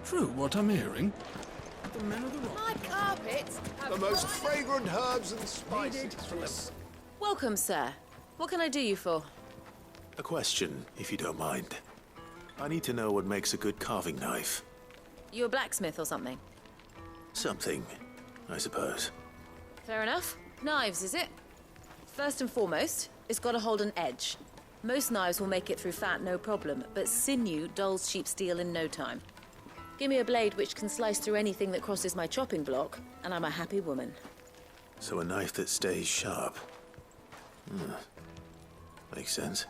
true what I'm hearing? The men of the rock. My carpets have The most bright- fragrant herbs and spices from the... Welcome, sir. What can I do you for? A question, if you don't mind. I need to know what makes a good carving knife. You a blacksmith or something? Something, I suppose. Fair enough. Knives, is it? First and foremost, it's got to hold an edge. Most knives will make it through fat, no problem, but sinew dulls cheap steel in no time. Give me a blade which can slice through anything that crosses my chopping block, and I'm a happy woman. So a knife that stays sharp. Makes sense.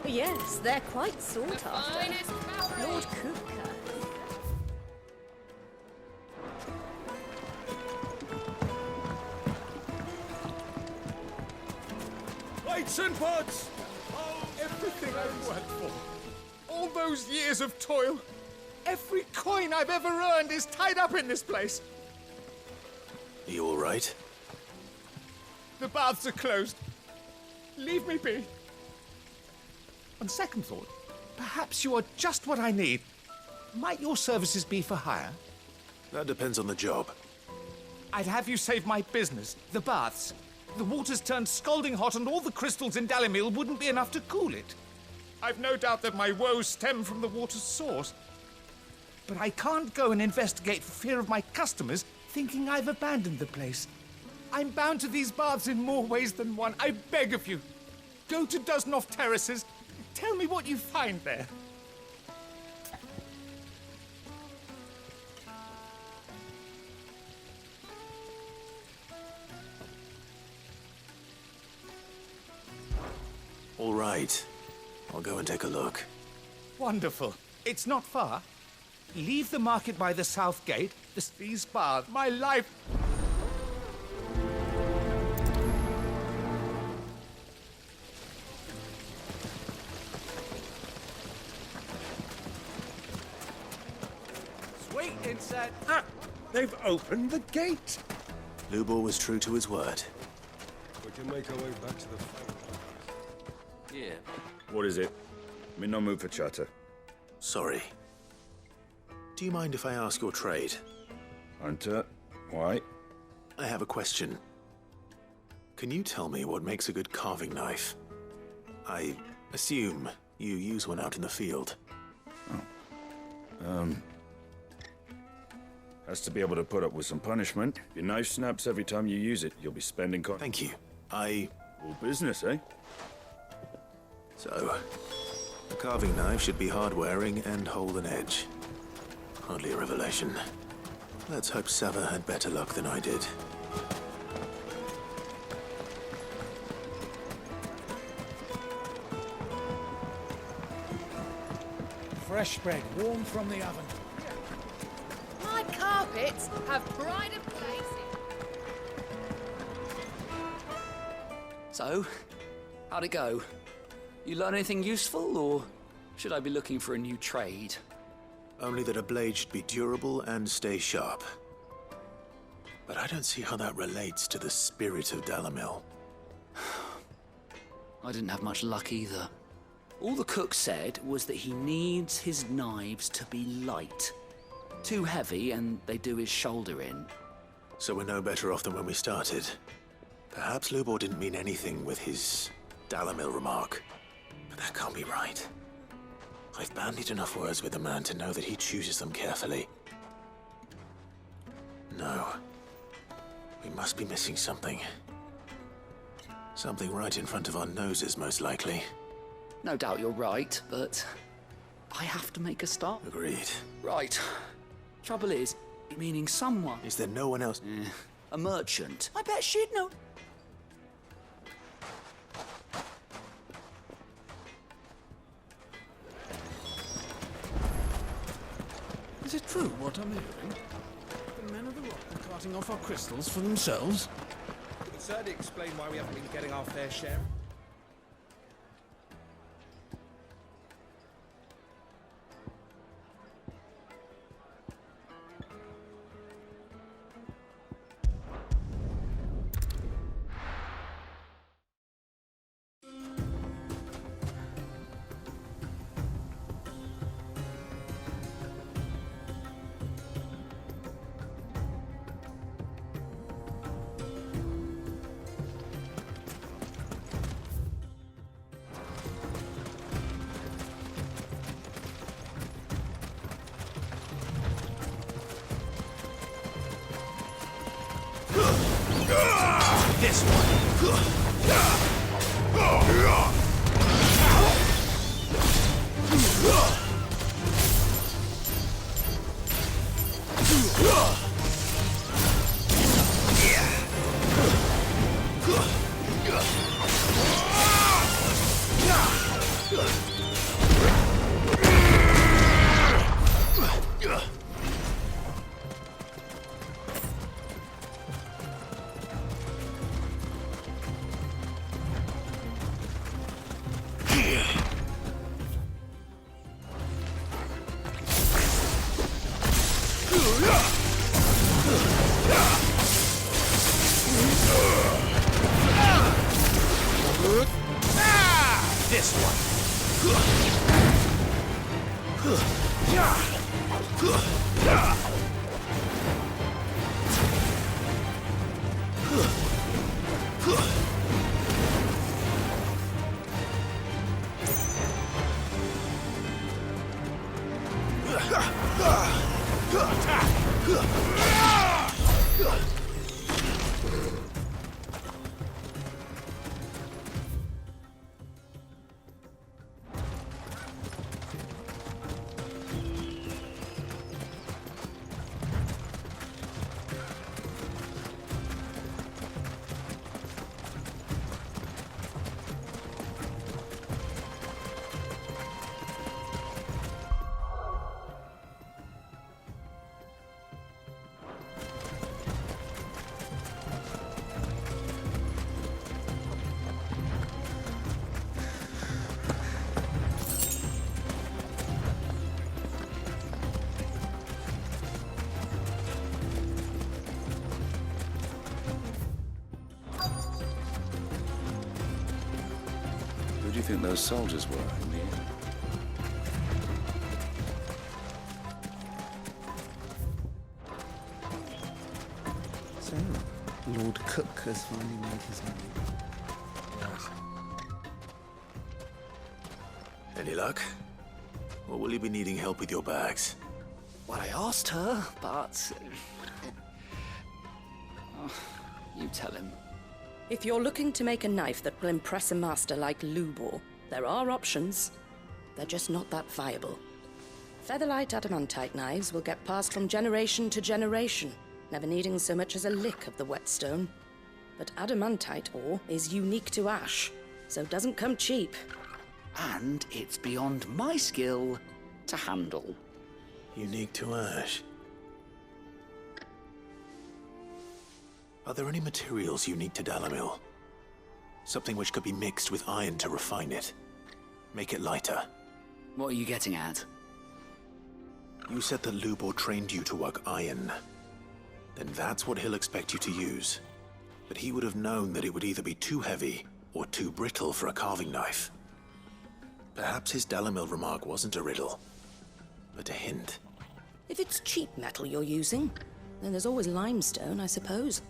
Yes, they're quite sought after. Lord Cooker. Plates and pots! Oh, everything I've worked for. All those years of toil. Every coin I've ever earned is tied up in this place. Are you all right? The baths are closed. Leave me be. On second thought, perhaps you are just what I need. Might your services be for hire? That depends on the job. I'd have you save my business, the baths. The water's turned scalding hot and all the crystals in Dalimil wouldn't be enough to cool it. I've no doubt that my woes stem from the water's source. But I can't go and investigate for fear of my customers thinking I've abandoned the place. I'm bound to these baths in more ways than one. I beg of you. Go to Dusnoff Terraces. Tell me what you find there. All right. I'll go and take a look. Wonderful. It's not far. Leave the market by the south gate. These baths, my life. Sweet inside. Ah, they've opened the gate. Lubor was true to his word. We can make our way back to the front. Yeah. What is it? I'm in no mood for chatter. Sorry. Do you mind if I ask your trade? Hunter, why? I have a question. Can you tell me what makes a good carving knife? I assume you use one out in the field. Has to be able to put up with some punishment. If your knife snaps every time you use it, you'll be spending coin. Thank you. All business, eh? So, a carving knife should be hard-wearing and hold an edge. Hardly a revelation. Let's hope Sava had better luck than I did. Fresh bread, warm from the oven. My carpets have pride of place. So, how'd it go? You learn anything useful, or should I be looking for a new trade? Only that a blade should be durable and stay sharp. But I don't see how that relates to the spirit of Dalimil. I didn't have much luck either. All the cook said was that he needs his knives to be light. Too heavy and they do his shoulder in. So we're no better off than when we started. Perhaps Lubor didn't mean anything with his Dalimil remark. But that can't be right. I've bandied enough words with the man to know that he chooses them carefully. No. We must be missing something. Something right in front of our noses, most likely. No doubt you're right, but I have to make a start. Agreed. Right. Trouble is, meaning someone. Is there no one else? A merchant. I bet she'd know. Is it true what I'm hearing? The men of the rock are carting off our crystals for themselves? It would certainly explain why we haven't been getting our fair share. This one. This one. Who do you think those soldiers were in the end? So, Lord Cook has finally made his money. Any luck? Or will you be needing help with your bags? Well, I asked her, but... Oh, you tell him. If you're looking to make a knife that will impress a master like Lubor, there are options. They're just not that viable. Featherlight adamantite knives will get passed from generation to generation, never needing so much as a lick of the whetstone. But adamantite ore is unique to ash, so it doesn't come cheap. And it's beyond my skill to handle. Unique to ash. Are there any materials unique to Dalimil? Something which could be mixed with iron to refine it. Make it lighter. What are you getting at? You said that Lubor trained you to work iron. Then that's what he'll expect you to use. But he would have known that it would either be too heavy or too brittle for a carving knife. Perhaps his Dalimil remark wasn't a riddle, but a hint. If it's cheap metal you're using, then there's always limestone, I suppose.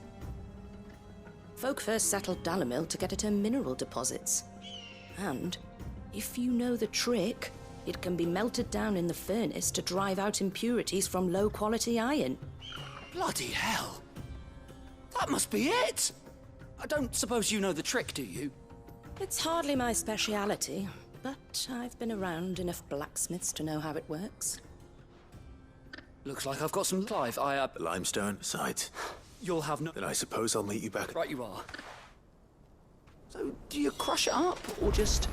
Folk first settled Dalimil to get at her mineral deposits. And, if you know the trick, it can be melted down in the furnace to drive out impurities from low-quality iron. Bloody hell! That must be it! I don't suppose you know the trick, do you? It's hardly my speciality, but I've been around enough blacksmiths to know how it works. Looks like I've got some Clive. Limestone? Besides. You'll have no... Then I suppose I'll meet you back. Right you are. So, do you crush it up, or just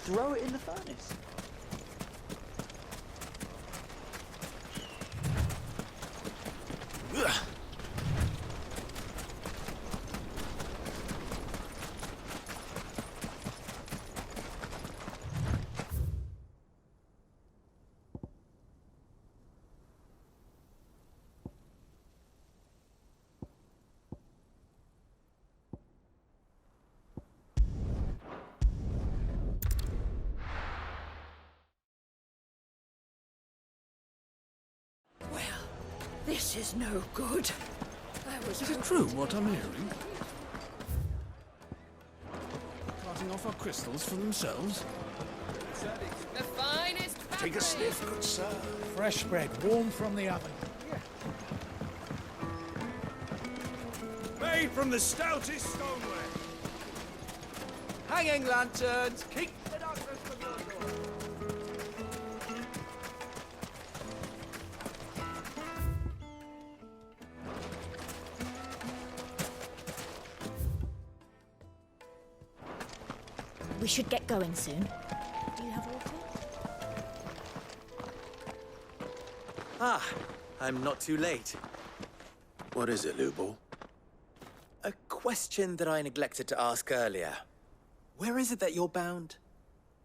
throw it in the furnace? This is no good. Is it true what I'm hearing? Carting off our crystals for themselves? The finest. Take a sniff, good sir. Fresh bread, warm from the oven. made from the stoutest stoneware. Hanging lanterns, keep the darkness from your door. We should get going soon. Do you have water? Ah, I'm not too late. What is it, Lubor? A question that I neglected to ask earlier. Where is it that you're bound?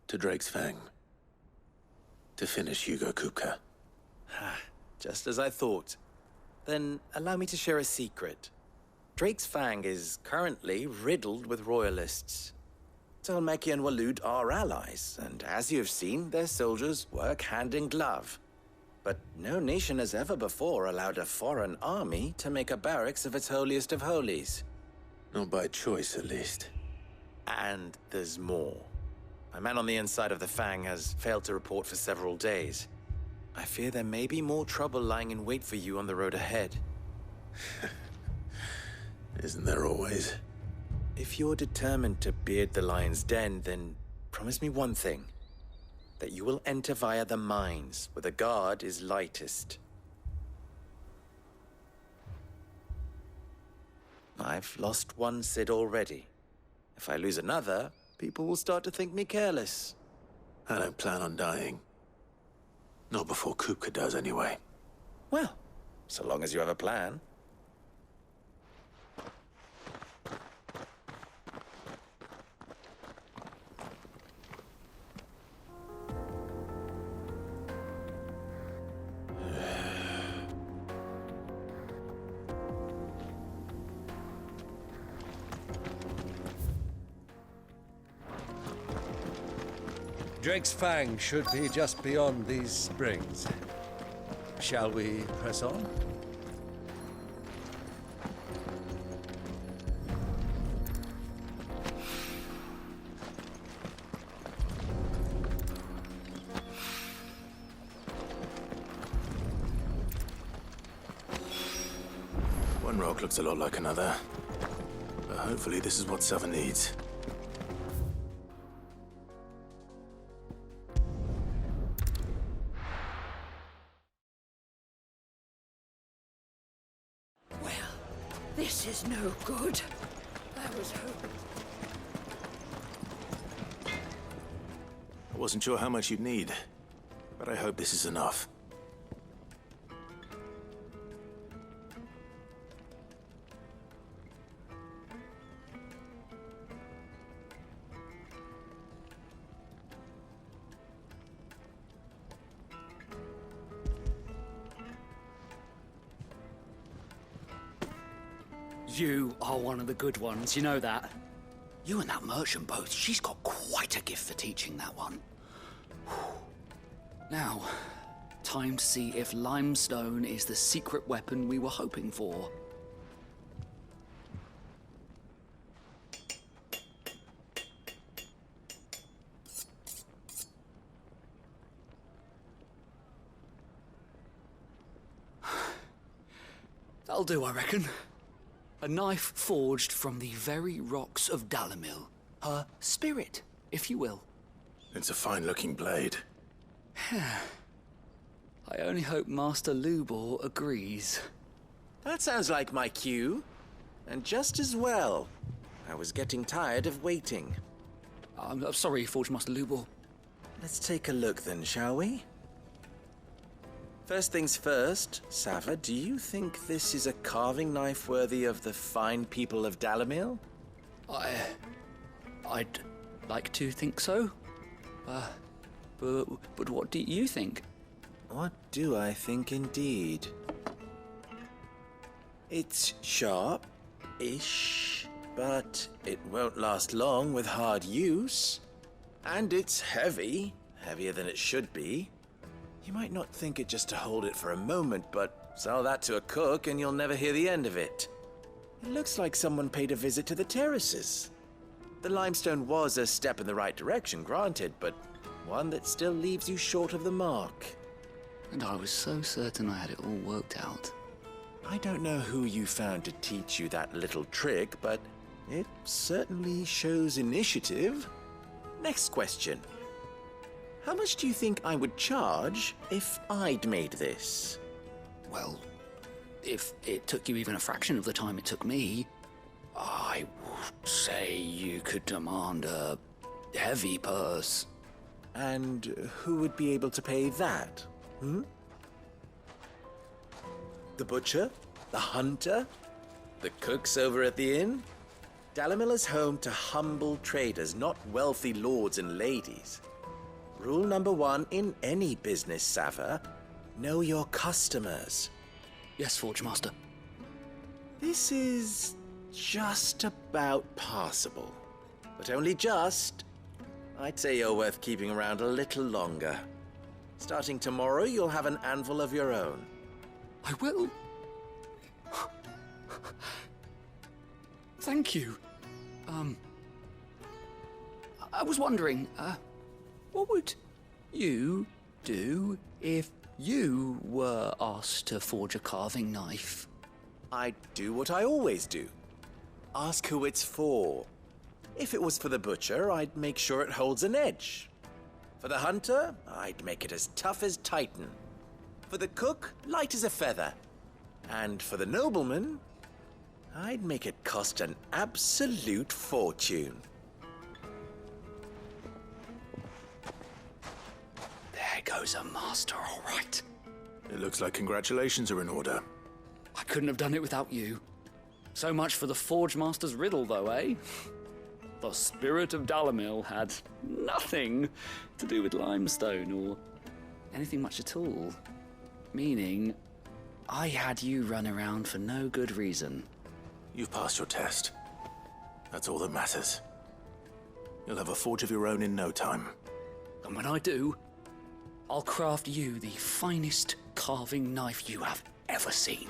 To Drake's Fang. To finish Hugo Kupka. Just as I thought. Then allow me to share a secret. Drake's Fang is currently riddled with royalists. Talmeki and Waloed are allies, and as you have seen, their soldiers work hand in glove. But no nation has ever before allowed a foreign army to make a barracks of its holiest of holies. Not by choice, at least. And there's more. My man on the inside of the Fang has failed to report for several days. I fear there may be more trouble lying in wait for you on the road ahead. Isn't there always? If you're determined to beard the lion's den, then promise me one thing. That you will enter via the mines, where the guard is lightest. I've lost one Cid already. If I lose another, people will start to think me careless. I don't plan on dying. Not before Kupka does, anyway. Well, so long as you have a plan. Drake's Fang should be just beyond these springs. Shall we press on? One rock looks a lot like another. But hopefully this is what Southern needs. This is no good. I was hoping. I wasn't sure how much you'd need, but I hope this is enough. You are one of the good ones, you know that? You and that merchant both, she's got quite a gift for teaching that one. Now, time to see if limestone is the secret weapon we were hoping for. That'll do, I reckon. A knife forged from the very rocks of Dalimil. Her spirit, if you will. It's a fine-looking blade. I only hope Master Lubor agrees. That sounds like my cue. And just as well. I was getting tired of waiting. I'm sorry, Forge Master Lubor. Let's take a look then, shall we? First things first, Sava, do you think this is a carving knife worthy of the fine people of Dalimil? I'd like to think so. But what do you think? What do I think indeed? It's sharp-ish, but it won't last long with hard use. And it's heavy, heavier than it should be. You might not think it just to hold it for a moment, but sell that to a cook and you'll never hear the end of it. It looks like someone paid a visit to the terraces. The limestone was a step in the right direction, granted, but one that still leaves you short of the mark. And I was so certain I had it all worked out. I don't know who you found to teach you that little trick, but it certainly shows initiative. Next question. How much do you think I would charge if I'd made this? Well, if it took you even a fraction of the time it took me, I would say you could demand a heavy purse. And who would be able to pay that? The butcher? The hunter? The cooks over at the inn? Dalimil is home to humble traders, not wealthy lords and ladies. Rule number 1 in any business, Sava: know your customers. Yes, Forge Master. This is just about passable. But only just. I'd say you're worth keeping around a little longer. Starting tomorrow, you'll have an anvil of your own. I will. Thank you. I was wondering, what would you do if you were asked to forge a carving knife? I'd do what I always do. Ask who it's for. If it was for the butcher, I'd make sure it holds an edge. For the hunter, I'd make it as tough as Titan. For the cook, light as a feather. And for the nobleman, I'd make it cost an absolute fortune. There goes a master, all right. It looks like congratulations are in order. I couldn't have done it without you. So much for the Forge Master's riddle, though, eh? The spirit of Dalimil had nothing to do with limestone or anything much at all. Meaning, I had you run around for no good reason. You've passed your test. That's all that matters. You'll have a forge of your own in no time. And when I do, I'll craft you the finest carving knife you have ever seen.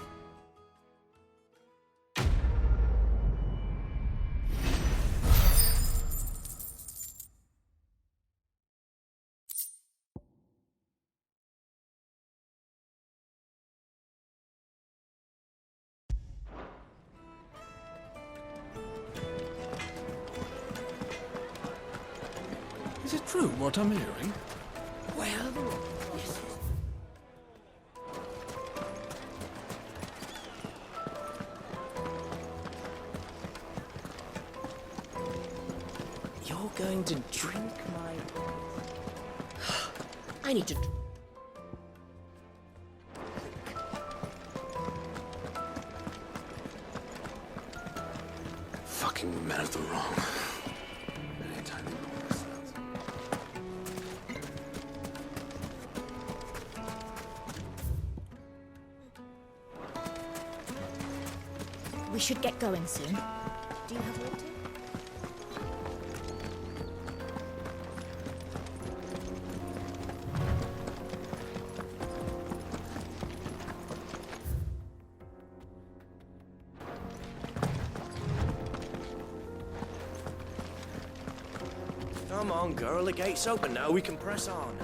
Is it true what I'm hearing? Well, You're going to drink my... I need to... Fucking men of the wrong. Anytime they roll this We should get going soon. Do you have water? Come on, girl, the gate's open now, we can press on.